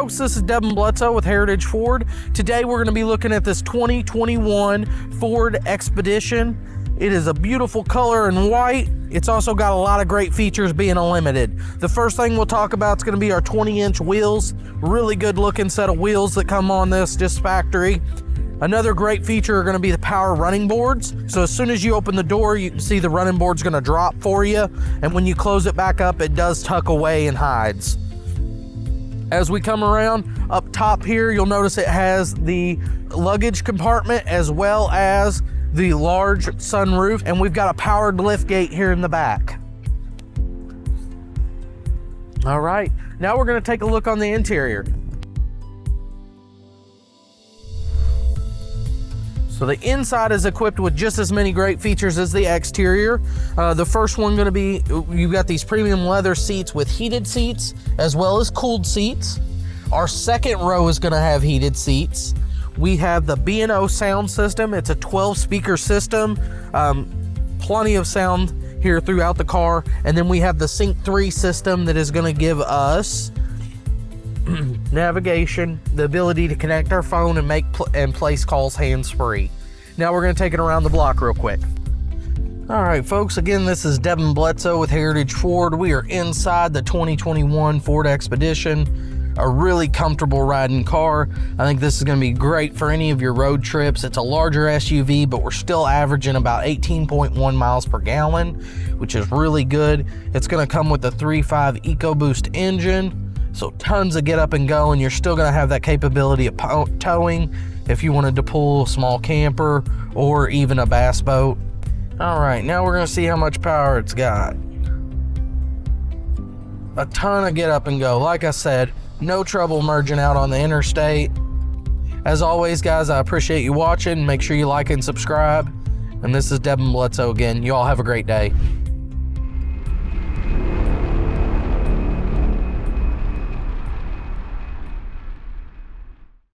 folks, this is Devin Bledsoe with Heritage Ford. Today we're going to be looking at this 2021 Ford Expedition. It is a beautiful color in white. It's also got a lot of great features being a limited. The first thing we'll talk about is going to be our 20-inch wheels. Really good looking set of wheels that come on this, just factory. Another great feature are going to be the power running boards. So as soon as you open the door, you can see the running board's going to drop for you. And when you close it back up, it does tuck away and hides. As we come around, up top here, you'll notice it has the luggage compartment as well as the large sunroof. And we've got a powered lift gate here in the back. All right, now we're going to take a look on the interior. So the inside is equipped with just as many great features as the exterior. The first one going to be, you've got these premium leather seats with heated seats as well as cooled seats. Our second row is going to have heated seats. We have the B&O sound system. It's a 12-speaker system. Plenty of sound here throughout the car. And then we have the Sync 3 system that is going to give us navigation, the ability to connect our phone and make and place calls hands-free. Now we're going to take it around the block real quick. All right, folks, again, this is Devin Bledsoe with Heritage Ford. We are inside the 2021 Ford Expedition, a really comfortable riding car. I think this is going to be great for any of your road trips. It's a larger SUV, but we're still averaging about 18.1 miles per gallon, which is really good. It's going to come with the 3.5 EcoBoost engine. So tons of get up and go, and you're still going to have that capability of towing if you wanted to pull a small camper or even a bass boat. All right, now we're going to see how much power it's got. A ton of get up and go. Like I said, no trouble merging out on the interstate. As always, guys, I appreciate you watching. Make sure you like and subscribe. And this is Devin Bledsoe again. You all have a great day.